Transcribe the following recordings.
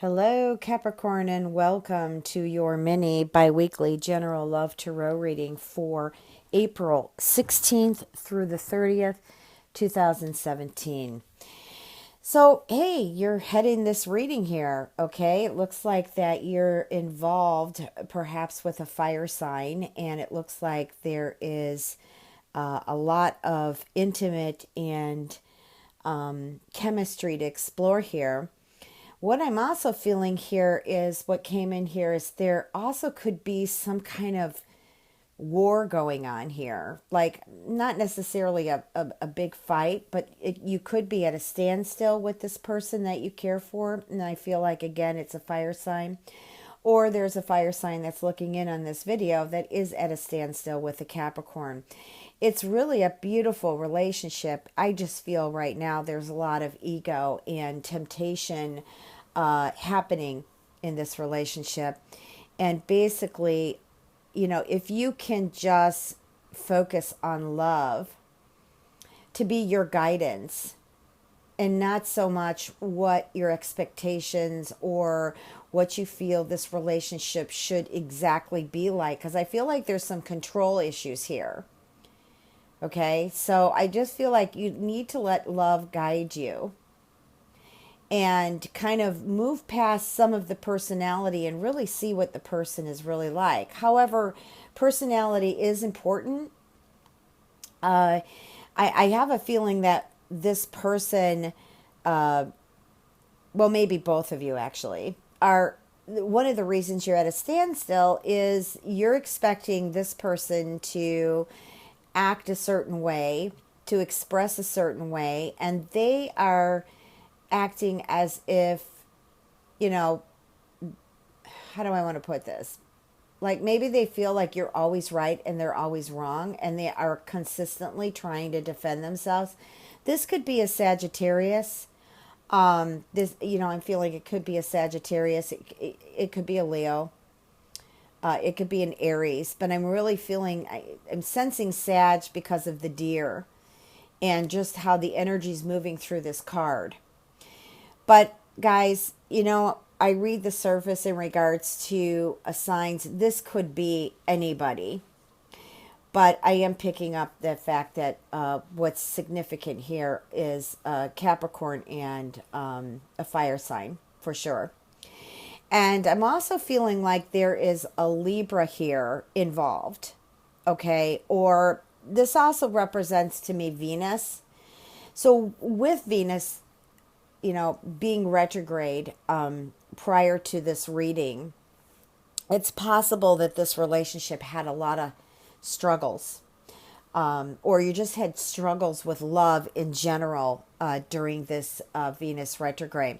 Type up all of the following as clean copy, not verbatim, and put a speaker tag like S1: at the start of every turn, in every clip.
S1: Hello, Capricorn, and welcome to your mini biweekly general love tarot reading for April 16th through the 30th, 2017. So, hey, you're heading this reading here, okay? It looks like that you're involved perhaps with a fire sign, and it looks like there is a lot of intimate and chemistry to explore here. What I'm also feeling here is what came in here is there also could be some kind of war going on here. Like, not necessarily a big fight, but you could be at a standstill with this person that you care for. And I feel like, again, it's a fire sign. Or there's a fire sign that's looking in on this video that is at a standstill with a Capricorn. It's really a beautiful relationship. I just feel right now there's a lot of ego and temptation happening in this relationship. And basically, if you can just focus on love to be your guidance and not so much what your expectations or what you feel this relationship should exactly be like, because I feel like there's some control issues here. Okay, so I just feel like you need to let love guide you and kind of move past some of the personality and really see what the person is really like. However, personality is important. I have a feeling that this person, well, maybe both of you actually, are one of the reasons you're at a standstill is you're expecting this person to act a certain way, to express a certain way, and they are acting as if, how do I want to put this? Like, maybe they feel like you're always right and they're always wrong, and they are consistently trying to defend themselves. This could be a Sagittarius. I'm feeling it could be a Sagittarius. It could be a Leo. It could be an Aries, but I'm really feeling, I'm sensing Sag because of the deer and just how the energy is moving through this card. But guys, I read the surface in regards to signs. This could be anybody. But I am picking up the fact that what's significant here is Capricorn and a fire sign, for sure. And I'm also feeling like there is a Libra here involved, okay? Or this also represents to me Venus. So with Venus, being retrograde prior to this reading, it's possible that this relationship had a lot of struggles, or you just had struggles with love in general during this Venus retrograde.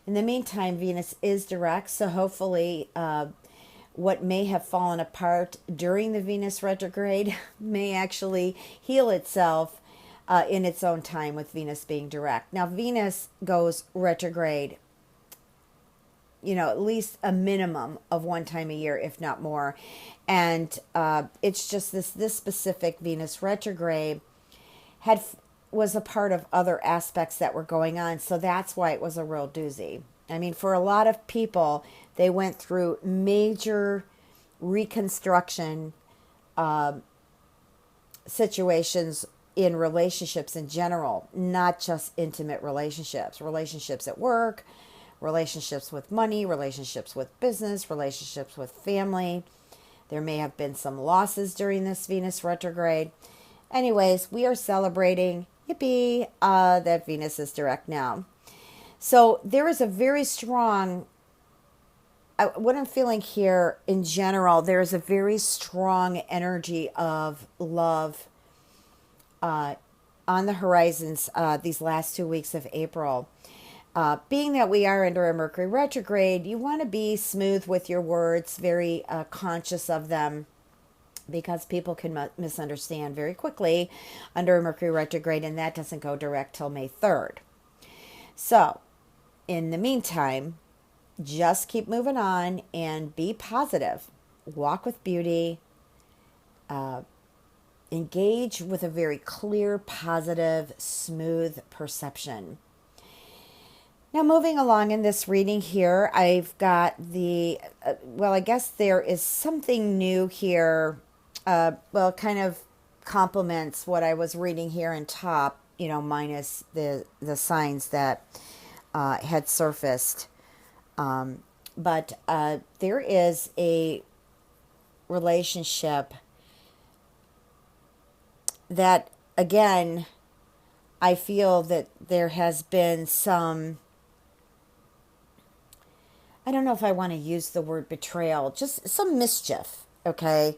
S1: In the meantime, Venus is direct, so hopefully what may have fallen apart during the Venus retrograde may actually heal itself in its own time with Venus being direct. Now, Venus goes retrograde, at least a minimum of one time a year, if not more. And it's just this specific Venus retrograde was a part of other aspects that were going on. So that's why it was a real doozy. I mean, for a lot of people, they went through major reconstruction situations in relationships in general, not just intimate relationships, relationships at work, relationships with money, relationships with business, relationships with family. There may have been some losses during this Venus retrograde. Anyways, we are celebrating, yippee, that Venus is direct now. So there is a very strong, what I'm feeling here in general, there is a very strong energy of love on the horizons these last 2 weeks of April. Being that we are under a Mercury retrograde, you want to be smooth with your words, very conscious of them, because people can misunderstand very quickly under a Mercury retrograde, and that doesn't go direct till May 3rd. So, in the meantime, just keep moving on and be positive. Walk with beauty. Engage with a very clear, positive, smooth perception. Now, moving along in this reading here, I've got well, I guess there is something new here. Well, kind of complements what I was reading here in top, minus the signs that had surfaced. But there is a relationship that, again, I feel that there has been some, I don't know if I want to use the word betrayal, just some mischief, okay,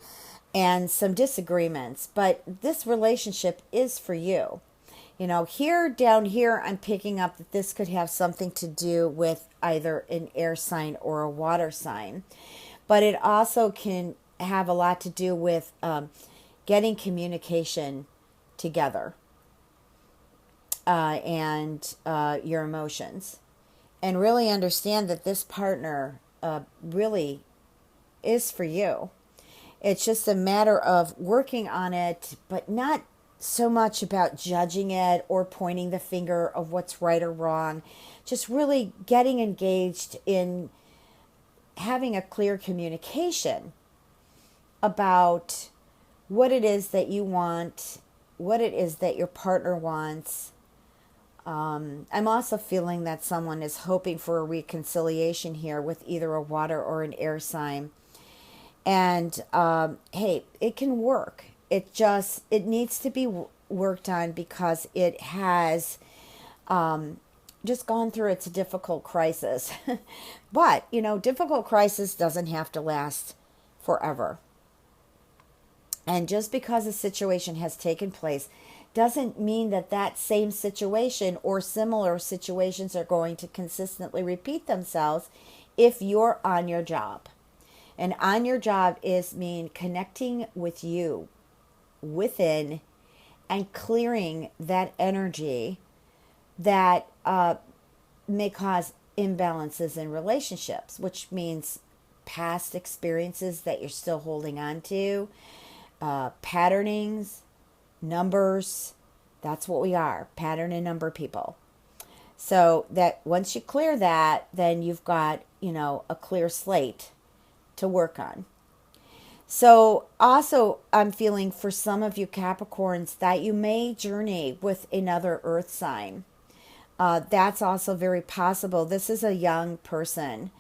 S1: and some disagreements. But this relationship is for you. Here, down here, I'm picking up that this could have something to do with either an air sign or a water sign. But it also can have a lot to do with getting communication together and your emotions. And really understand that this partner really is for you. It's just a matter of working on it, but not so much about judging it or pointing the finger of what's right or wrong. Just really getting engaged in having a clear communication about what it is that you want, what it is that your partner wants. I'm also feeling that someone is hoping for a reconciliation here with either a water or an air sign. And hey, it can work. It needs to be worked on because it has just gone through its difficult crisis. But, difficult crisis doesn't have to last forever. And just because a situation has taken place doesn't mean that that same situation or similar situations are going to consistently repeat themselves if you're on your job. And on your job mean connecting with you within and clearing that energy that may cause imbalances in relationships, which means past experiences that you're still holding on to, patternings, numbers. That's what we are, pattern and number people. So that once you clear that, then you've got, a clear slate to work on. So also, I'm feeling for some of you Capricorns that you may journey with another earth sign. That's also very possible. This is a young person.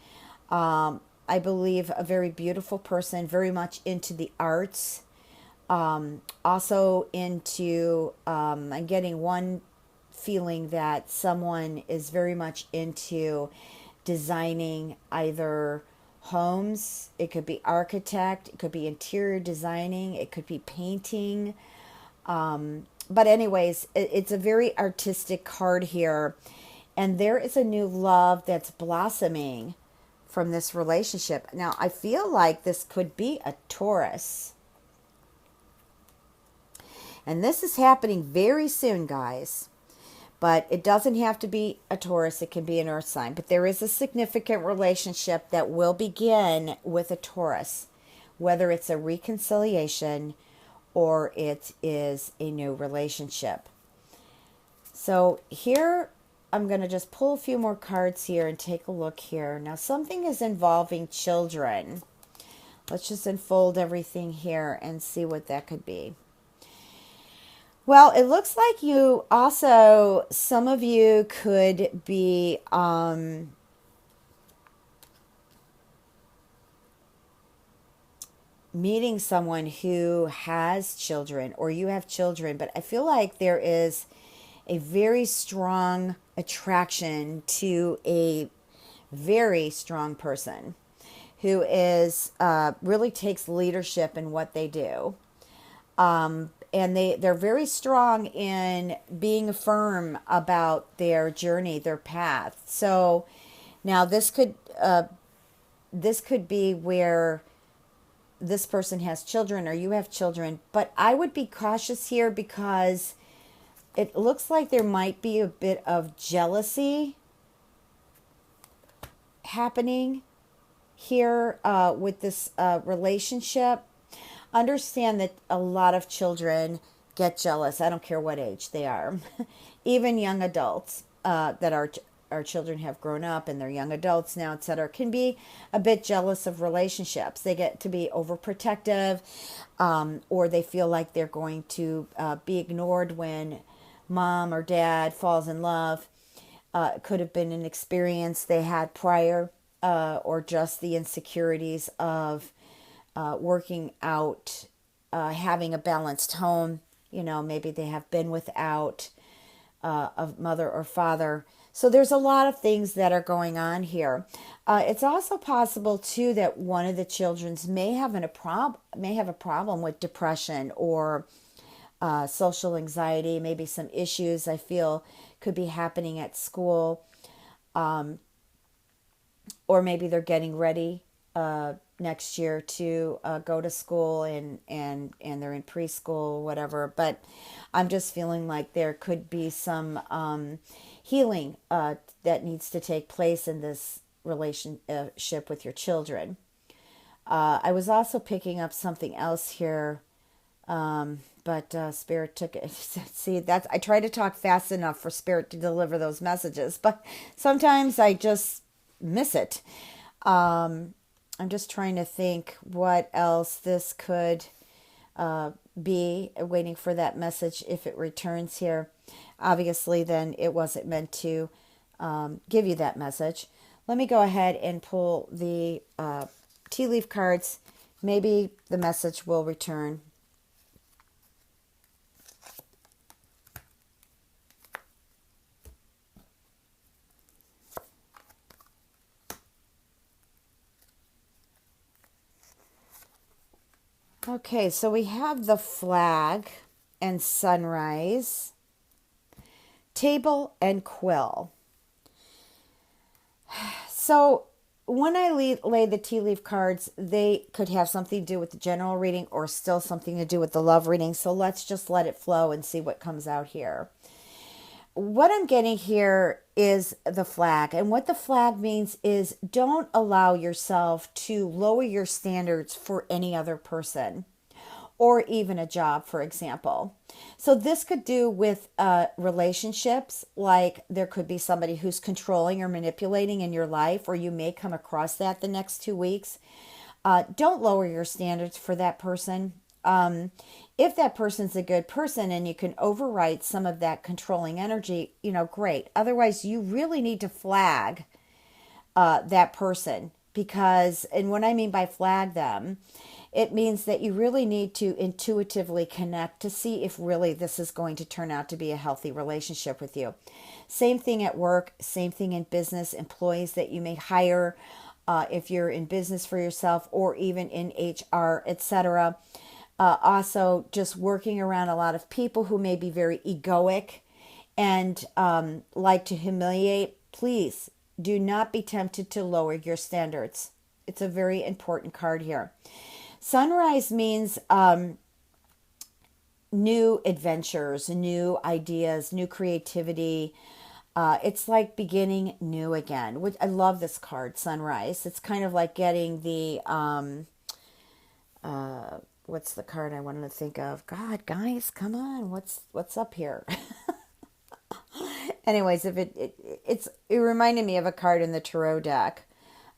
S1: I believe a very beautiful person, very much into the arts. Also into, I'm getting one feeling that someone is very much into designing either homes, it could be architect, it could be interior designing, it could be painting. But anyways, it's a very artistic card here. And there is a new love that's blossoming from this relationship. Now, I feel like this could be a Taurus. And this is happening very soon, guys. But it doesn't have to be a Taurus. It can be an earth sign. But there is a significant relationship that will begin with a Taurus, whether it's a reconciliation or it is a new relationship. So here, I'm going to just pull a few more cards here and take a look here. Now, something is involving children. Let's just unfold everything here and see what that could be. Well, it looks like you also, some of you could be meeting someone who has children, or you have children, but I feel like there is a very strong attraction to a very strong person who is really takes leadership in what they do. And they're very strong in being firm about their journey, their path. So now this could be where this person has children or you have children. But I would be cautious here because it looks like there might be a bit of jealousy happening here with this relationship. Understand that a lot of children get jealous. I don't care what age they are. Even young adults that are our children have grown up and they're young adults now, etc., can be a bit jealous of relationships. They get to be overprotective, or they feel like they're going to be ignored when mom or dad falls in love. It could have been an experience they had prior, or just the insecurities of working out, having a balanced home. Maybe they have been without a mother or father. So there's a lot of things that are going on here. It's also possible too that one of the children's may have a problem with depression or social anxiety, maybe some issues I feel could be happening at school, or maybe they're getting ready next year to go to school, and they're in preschool, whatever. But I'm just feeling like there could be some healing that needs to take place in this relationship with your children. I was also picking up something else here, but Spirit took it. See, I try to talk fast enough for Spirit to deliver those messages, but sometimes I just miss it. I'm just trying to think what else this could be, waiting for that message if it returns here. Obviously, then it wasn't meant to give you that message. Let me go ahead and pull the tea leaf cards. Maybe the message will return. Okay, so we have the flag and sunrise, table and quill. So when I lay the tea leaf cards, they could have something to do with the general reading or still something to do with the love reading. So let's just let it flow and see what comes out here. What I'm getting here is the flag. And what the flag means is don't allow yourself to lower your standards for any other person or even a job, for example. So this could do with relationships, like there could be somebody who's controlling or manipulating in your life, or you may come across that the next 2 weeks. Don't lower your standards for that person. If that person's a good person and you can overwrite some of that controlling energy, great. Otherwise, you really need to flag that person, because, and what I mean by flag them, it means that you really need to intuitively connect to see if really this is going to turn out to be a healthy relationship with you. Same thing at work, same thing in business, employees that you may hire, if you're in business for yourself or even in HR, etc. Also, just working around a lot of people who may be very egoic and like to humiliate. Please do not be tempted to lower your standards. It's a very important card here. Sunrise means new adventures, new ideas, new creativity. It's like beginning new again. Which I love this card, sunrise. It's kind of like getting the what's the card I wanted to think of? God, guys, come on. What's up here? Anyways, if it reminded me of a card in the tarot deck.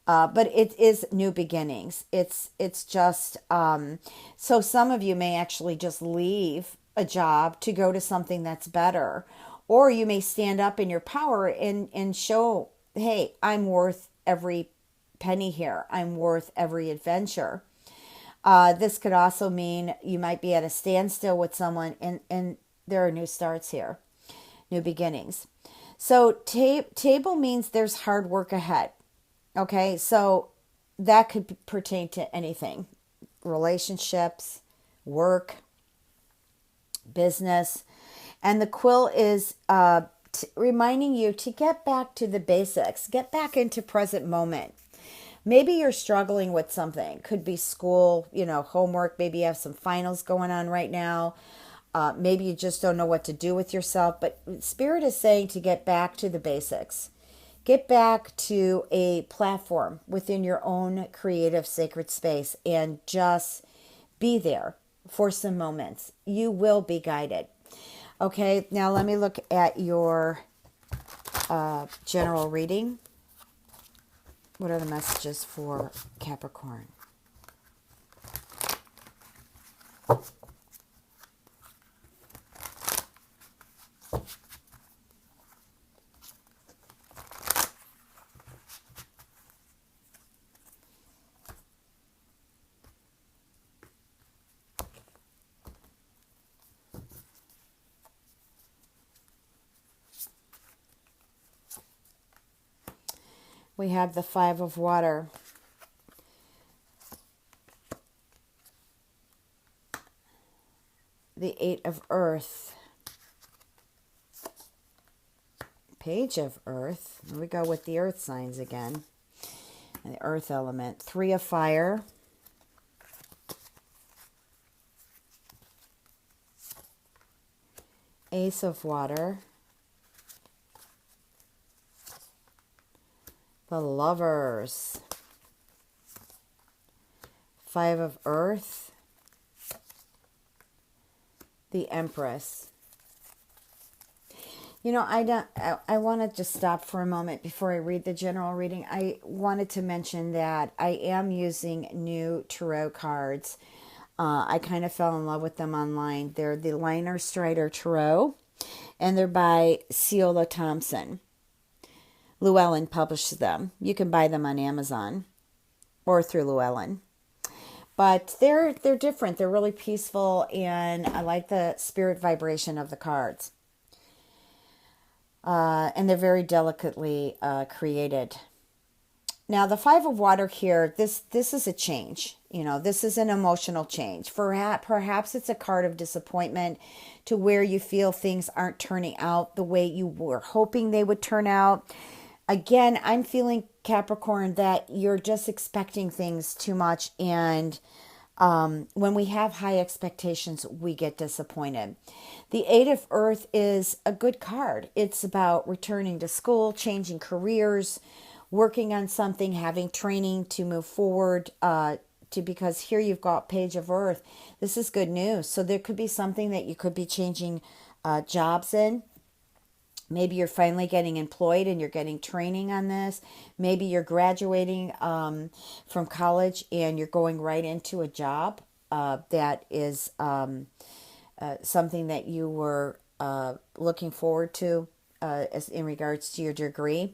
S1: But it is new beginnings. It's just, so some of you may actually just leave a job to go to something that's better. Or you may stand up in your power and show, hey, I'm worth every penny here. I'm worth every adventure. This could also mean you might be at a standstill with someone and there are new starts here, new beginnings. So table means there's hard work ahead. Okay, so that could pertain to anything: relationships, work, business. And the quill is reminding you to get back to the basics, get back into present moment. Maybe you're struggling with something. Could be school, homework. Maybe you have some finals going on right now. Maybe you just don't know what to do with yourself. But Spirit is saying to get back to the basics. Get back to a platform within your own creative sacred space and just be there for some moments. You will be guided. Okay, now let me look at your general reading. What are the messages for Capricorn? We have the Five of Water. The Eight of Earth. Page of Earth. Here we go with the Earth signs again. And the Earth element. Three of Fire. Ace of Water. The Lovers. Five of Earth. The Empress. You know, I want to just stop for a moment before I read the general reading. I wanted to mention that I am using new tarot cards. I kind of fell in love with them online. They're the Liner Strider Tarot, and they're by Ceola Thompson. Llewellyn publishes them. You can buy them on Amazon or through Llewellyn. But they're different. They're really peaceful, and I like the spirit vibration of the cards. And they're very delicately created. Now, the Five of Water here, this is a change. You know, this is an emotional change. Perhaps it's a card of disappointment to where you feel things aren't turning out the way you were hoping they would turn out. Again, I'm feeling, Capricorn, that you're just expecting things too much. And when we have high expectations, we get disappointed. The Eight of Earth is a good card. It's about returning to school, changing careers, working on something, having training to move forward, because here you've got Page of Earth. This is good news. So there could be something that you could be changing jobs in. Maybe you're finally getting employed and you're getting training on this. Maybe you're graduating from college and you're going right into a job that is something that you were looking forward to as in regards to your degree.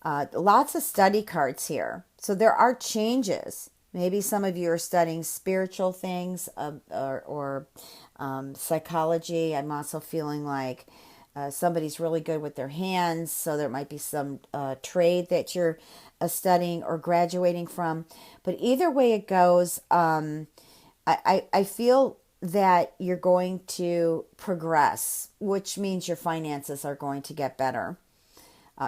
S1: Lots of study cards here. So there are changes. Maybe some of you are studying spiritual things or psychology. I'm also feeling like somebody's really good with their hands, so there might be some trade that you're studying or graduating from. But either way it goes, I feel that you're going to progress, which means your finances are going to get better.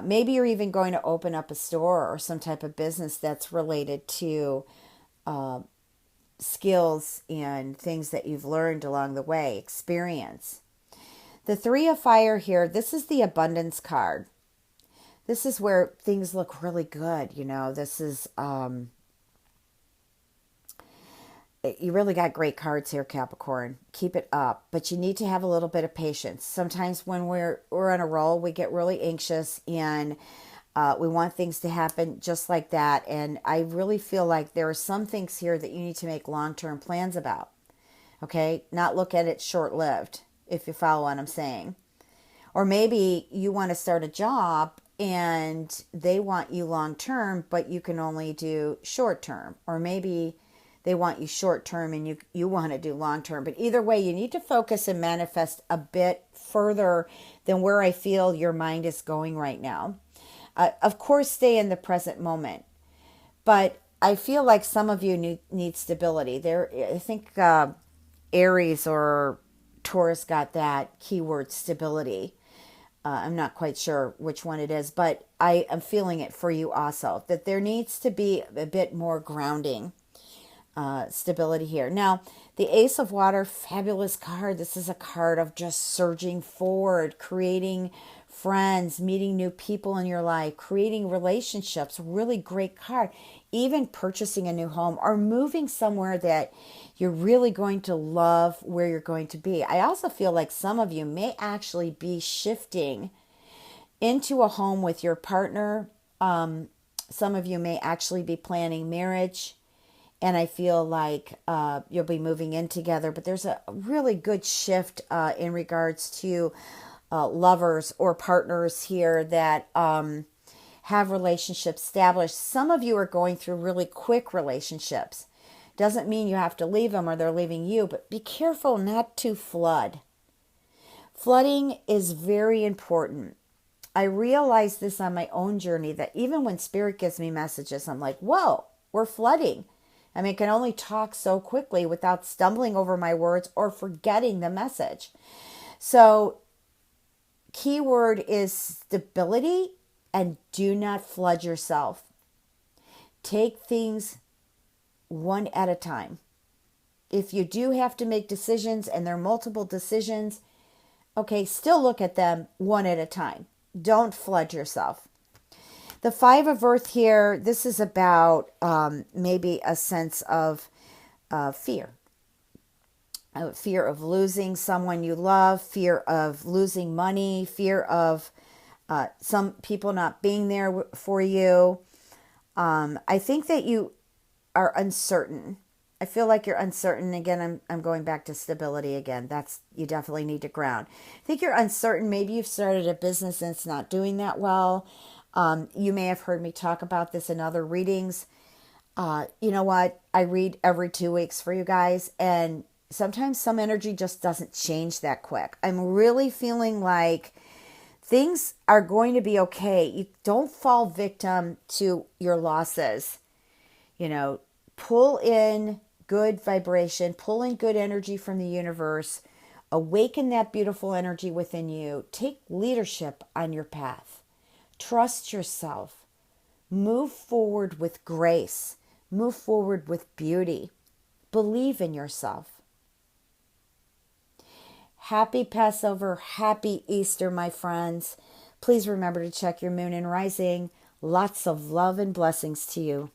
S1: Maybe you're even going to open up a store or some type of business that's related to skills and things that you've learned along the way, experience. The Three of Fire here, this is the abundance card. This is where things look really good. You know, this is, you really got great cards here, Capricorn. Keep it up, but you need to have a little bit of patience. Sometimes when we're on a roll, we get really anxious and we want things to happen just like that. And I really feel like there are some things here that you need to make long-term plans about. Okay, not look at it short-lived, if you follow what I'm saying. Or maybe you want to start a job and they want you long term, but you can only do short term. Or maybe they want you short term and you want to do long term. But either way, you need to focus and manifest a bit further than where I feel your mind is going right now. Of course, stay in the present moment. But I feel like some of you need stability. I think Aries or Taurus got that keyword stability. I'm not quite sure which one it is, but I am feeling it for you also, that there needs to be a bit more grounding, stability here. Now, the Ace of Water, fabulous card. This is a card of just surging forward, creating friends, meeting new people in your life, creating relationships. Really great card. Even purchasing a new home or moving somewhere that you're really going to love where you're going to be. I also feel like some of you may actually be shifting into a home with your partner. Some of you may actually be planning marriage, and I feel like you'll be moving in together. But there's a really good shift in regards to lovers or partners here that have relationships established. Some of you are going through really quick relationships. Doesn't mean you have to leave them or they're leaving you, but be careful not to flood. Flooding is very important. I realized this on my own journey, that even when Spirit gives me messages, I'm like, whoa, we're flooding. I mean, I can only talk so quickly without stumbling over my words or forgetting the message. So, keyword is stability, and do not flood yourself. Take things one at a time. If you do have to make decisions and there are multiple decisions, okay, still look at them one at a time. Don't flood yourself. The Five of Earth here, this is about maybe a sense of fear. Fear of losing someone you love, fear of losing money, fear of some people not being there for you. I think that you are uncertain. I feel like you're uncertain. Again, I'm going back to stability again. You definitely need to ground. I think you're uncertain. Maybe you've started a business and it's not doing that well. You may have heard me talk about this in other readings. You know what? I read every 2 weeks for you guys, and sometimes some energy just doesn't change that quick. I'm really feeling like things are going to be okay. You don't fall victim to your losses. Pull in good vibration, pull in good energy from the universe, awaken that beautiful energy within you. Take leadership on your path. Trust yourself. Move forward with grace. Move forward with beauty. Believe in yourself. Happy Passover, happy Easter, my friends. Please remember to check your moon and rising. Lots of love and blessings to you.